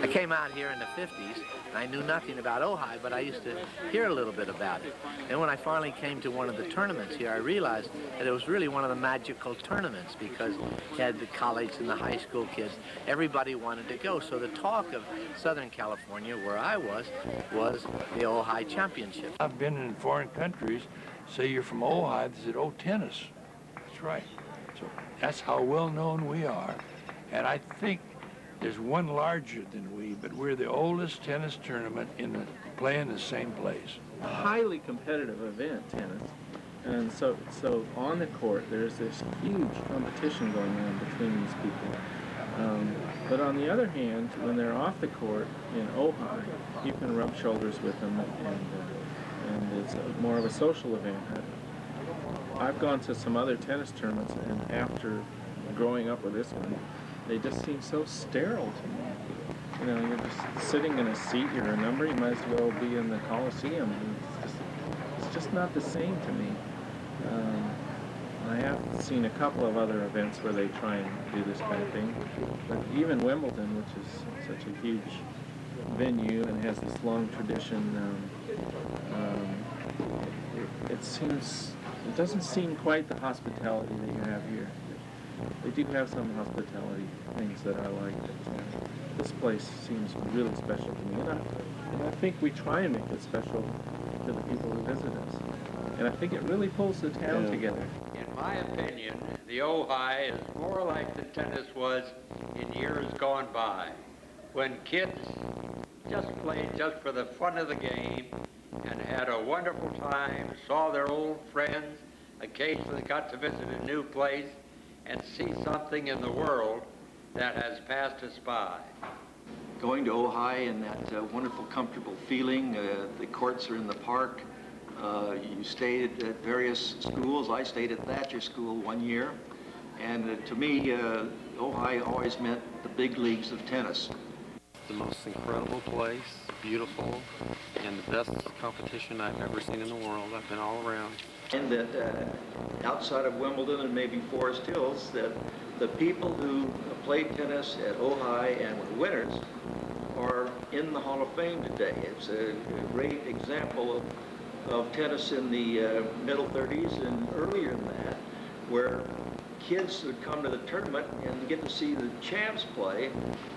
I came out here in the 50s, and I knew nothing about Ojai, but I used to hear a little bit about it. And when I finally came to one of the tournaments here, I realized that it was really one of the magical tournaments because you had the college and the high school kids. Everybody wanted to go. So the talk of Southern California, where I was the Ojai Championship. I've been in foreign countries, say you're from Ojai, they said, oh, tennis. That's right. So that's how well known we are. And I think there's one larger than we, but we're the oldest tennis tournament playing the same place. A highly competitive event, tennis. And so on the court, there's this huge competition going on between these people. But on the other hand, when they're off the court in Ojai, you can rub shoulders with them, and it's more of a social event. I've gone to some other tennis tournaments, and after growing up with this one, they just seem so sterile to me. You know, you're just sitting in a seat, you're a number, you might as well be in the Coliseum. It's just not the same to me. I have seen a couple of other events where they try and do this kind of thing, but even Wimbledon, which is such a huge venue and has this long tradition, it doesn't seem quite the hospitality that you have here. They do have some hospitality things that I like. This place seems really special to me, and I think we try and make it special to the people who visit us. And I think it really pulls the town together. In my opinion, the Ojai is more like the tennis was in years gone by, when kids just played just for the fun of the game and had a wonderful time, saw their old friends, occasionally got to visit a new place, and see something in the world that has passed us by. Going to Ojai and that wonderful, comfortable feeling, the courts are in the park. You stayed at various schools. I stayed at Thatcher School 1 year. And to me, Ojai always meant the big leagues of tennis. The most incredible place, beautiful, and the best competition I've ever seen in the world. I've been all around. And that outside of Wimbledon and maybe Forest Hills, that the people who played tennis at Ojai and were winners are in the Hall of Fame today. It's a great example of tennis in the middle 30s and earlier than that, where kids would come to the tournament and get to see the champs play,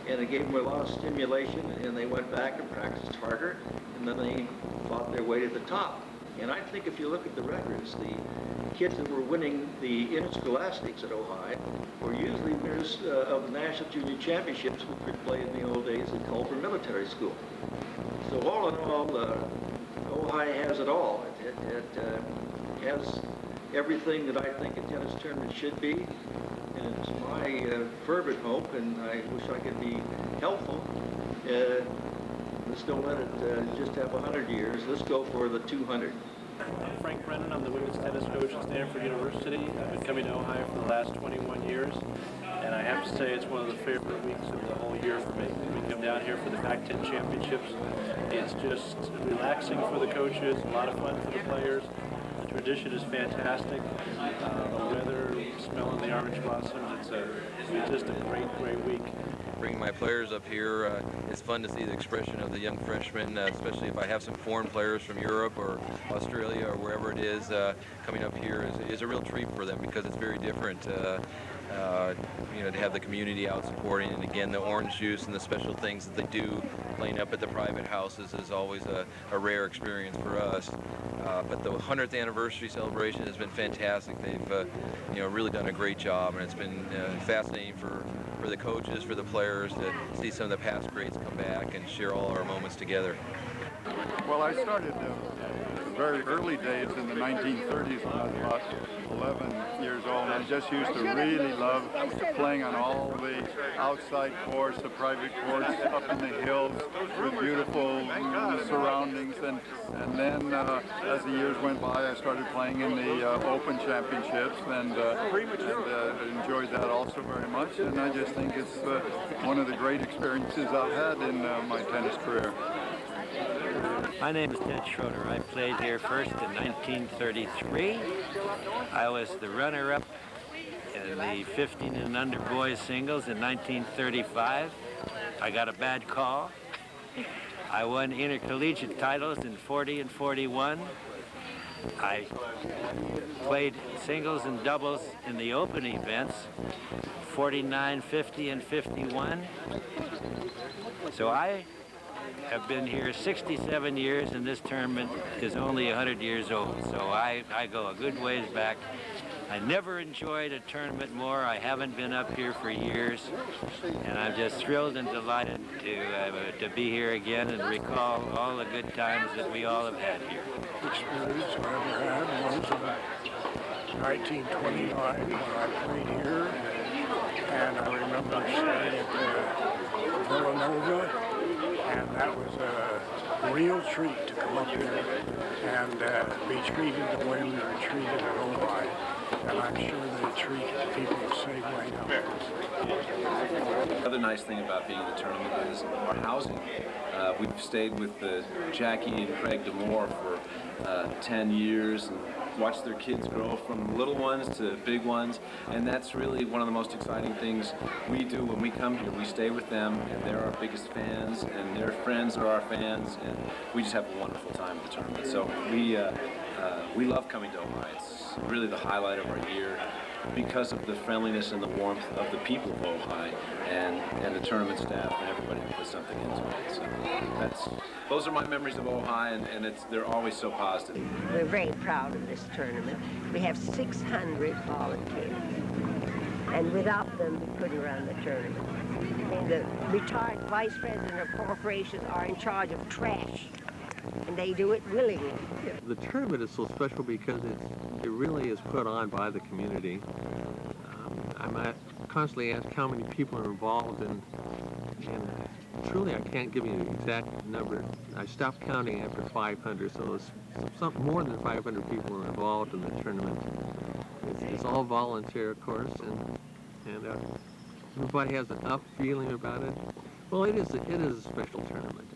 and it gave them a lot of stimulation, and they went back and practiced harder, and then they fought their way to the top. And I think if you look at the records, the kids that were winning the interscholastics at Ojai were usually winners of the National Junior Championships, which were played in the old days at Culver Military School. So all in all, Ojai has it all. It has everything that I think a tennis tournament should be. And it's my fervent hope, and I wish I could be helpful. Let's don't let it just have 100 years. Let's go for the 200. I'm Frank Brennan. I'm the women's tennis coach at Stanford University. I've been coming to Ohio for the last 21 years, and I have to say it's one of the favorite weeks of the whole year for me. We come down here for the Pac-10 championships. It's just relaxing for the coaches, a lot of fun for the players. The tradition is fantastic. The weather, smelling the orange blossoms, it's just a great week. Bringing my players up here, it's fun to see the expression of the young freshmen, especially if I have some foreign players from Europe or Australia or wherever it is. Coming up here is a real treat for them because it's very different. You know, to have the community out supporting, and again, the orange juice and the special things that they do laying up at the private houses is always a rare experience for us. But the 100th anniversary celebration has been fantastic. They've you know, really done a great job, and it's been fascinating for the coaches, for the players to see some of the past greats come back and share all our moments together. Well, I started very early days in the 1930s when I was about 11 years old, and I just used to really love playing on all the outside courts, the private courts up in the hills with beautiful surroundings, and then as the years went by, I started playing in the Open Championships, and enjoyed that also very much, and I just think it's one of the great experiences I've had in my tennis career. My name is Ted Schroeder. I played here first in 1933. I was the runner-up in the 15 and under boys singles in 1935. I got a bad call. I won intercollegiate titles in 40 and 41. I played singles and doubles in the open events, 49, 50, and 51. So I have been here 67 years, and this tournament is only 100 years old. So I go a good ways back. I never enjoyed a tournament more. I haven't been up here for years, and I'm just thrilled and delighted to be here again and recall all the good times that we all have had here. Experience I ever had was in 1929 when I played here, and I remember staying at Villanova, and that was a real treat to come up here and be treated the way we were treated at Ojai. And I'm sure they treat people the same way now. Another nice thing about being in the tournament is our housing. We've stayed with Jackie and Craig DeMoore for 10 years and watched their kids grow from little ones to big ones, and that's really one of the most exciting things we do when we come here. We stay with them, and they're our biggest fans, and their friends are our fans, and we just have a wonderful time at the tournament. So we love coming to Ojai. It's really the highlight of our year because of the friendliness and the warmth of the people of Ojai and the tournament staff and everybody who puts something into it. So those are my memories of Ojai, and they're always so positive. We're very proud of this tournament. We have 600 volunteers, and without them, we couldn't run the tournament. I mean, the retired vice president of corporations are in charge of trash, and they do it willingly. The tournament is so special because it really is put on by the community. I'm constantly asked how many people are involved, and truly I can't give you an exact number. I stopped counting after 500, so it's more than 500 people are involved in the tournament. It's all volunteer, of course, and everybody has an up feeling about it. Well, it is a special tournament.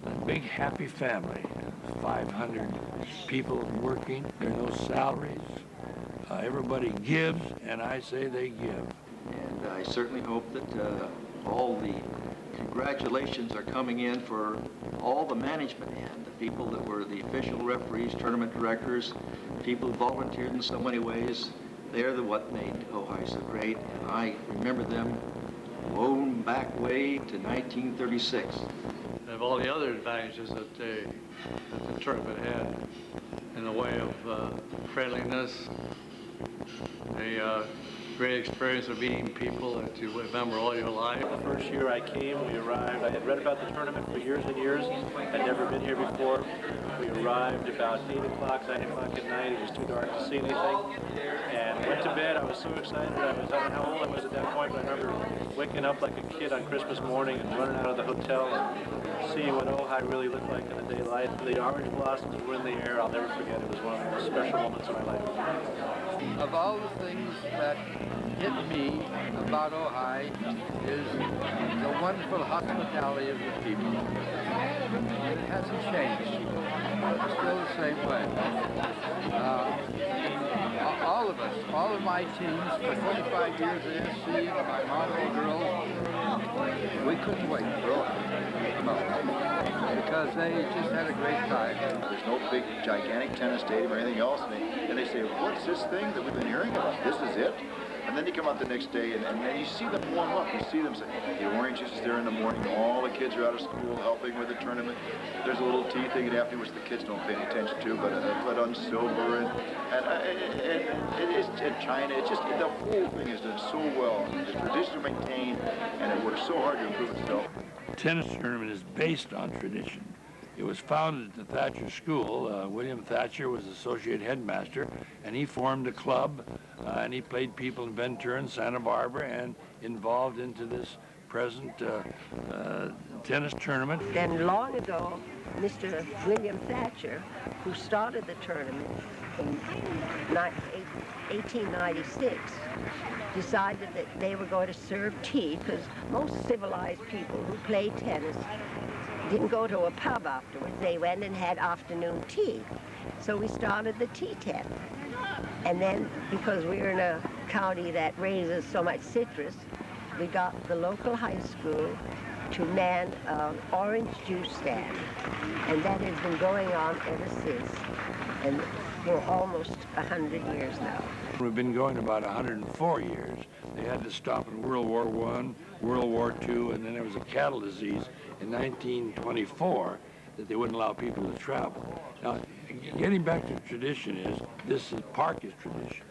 A big happy family, 500 people working, there are no salaries. Everybody gives, and I say they give. And I certainly hope that all the congratulations are coming in for all the management and the people that were the official referees, tournament directors, people who volunteered in so many ways. They're what made Ojai so great, and I remember them going back way to 1936. Of all the other advantages that the tournament had in the way of friendliness, a great experience of meeting people that you remember all your life. The first year I came, we arrived. I had read about the tournament for years and years. I'd never been here before. We arrived about 8 o'clock, 9 o'clock at night. It was too dark to see anything. And went to bed. I was so excited. I don't know how old I was at that point, but I remember waking up like a kid on Christmas morning and running out of the hotel and seeing what Ojai really looked like in the daylight. The orange blossoms were in the air. I'll never forget. It was one of the most special moments of my life. Of all the things that hit me about Ojai is the wonderful hospitality of the people. It hasn't changed. It's still the same way. All of us, all of my teams, for 25 years at SC, my Mako girls, we couldn't wait for Ojai to come out because they just had a great time. There's no big, gigantic tennis stadium or anything else, and they say, what's this thing that we've been hearing about? This is it? And then you come out the next day, and then you see them warm up. You see them say, the oranges is there in the morning. All the kids are out of school helping with the tournament. There's a little tea thing after which the kids don't pay any attention to, but put on silver and it is in China. It's just the whole thing is done so well. The traditions are maintained, and it works so hard to improve itself. The tennis tournament is based on tradition. It was founded at the Thatcher School. William Thatcher was associate headmaster, and he formed a club, and he played people in Ventura and Santa Barbara and involved into this present tennis tournament. Then long ago, Mr. William Thatcher, who started the tournament in 1896, decided that they were going to serve tea because most civilized people who play tennis didn't go to a pub afterwards. They went and had afternoon tea. So we started the tea tent. And then, because we're in a county that raises so much citrus, we got the local high school to man an orange juice stand. And that has been going on ever since, and for almost 100 years now. We've been going about 104 years. They had to stop in World War I, World War II, and then there was a cattle disease in 1924 that they wouldn't allow people to travel. Now, getting back to tradition this park is tradition.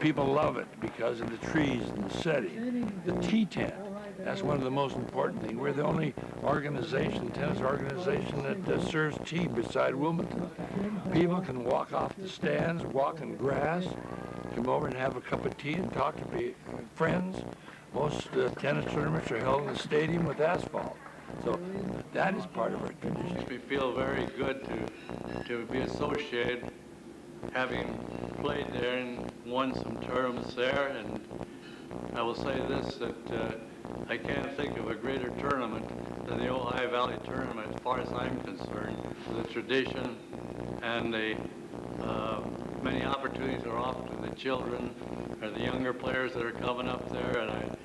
People love it because of the trees and the setting. The tea tent, that's one of the most important things. We're the only organization, tennis organization, that serves tea beside Wilmington. People can walk off the stands, walk in grass, come over and have a cup of tea and talk to friends. Most tennis tournaments are held in the stadium with asphalt. So that is part of our tradition. We feel very good to be associated, having played there and won some tournaments there. And I will say this, that I can't think of a greater tournament than the Ojai Valley Tournament as far as I'm concerned. The tradition and the many opportunities are offered to the children or the younger players that are coming up there, and I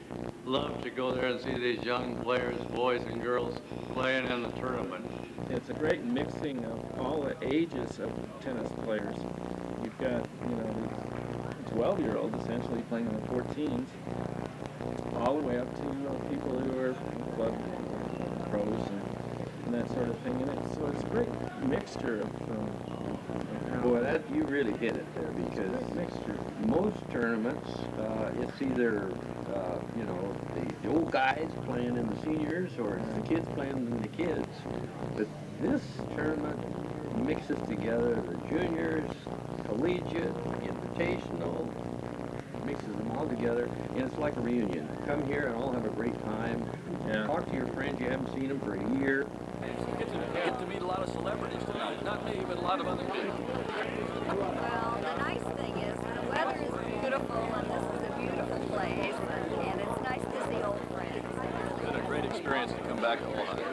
love to go there and see these young players, boys and girls, playing in the tournament. It's a great mixing of all the ages of tennis players. You've got, you know, 12-year-olds essentially playing in the 14s, all the way up to people who are club pros and that sort of thing. And so it's a great mixture of boy, that you really hit it there, because most tournaments, it's either you know, the old guys playing in the seniors, or it's the kids playing in the kids. But this tournament mixes together the juniors, collegiate, invitational, mixes them all together, and it's like a reunion. Come here and all have a great time. Talk to your friends you haven't seen them for a year. Get to meet a lot of celebrities tonight. Not me, but a lot of other people. Well, the nice thing is the weather is beautiful, and this is a beautiful place, and it's nice to see old friends. It's been a great experience to come back to Ojai.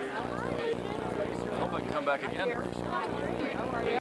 I hope I can come back again pretty soon.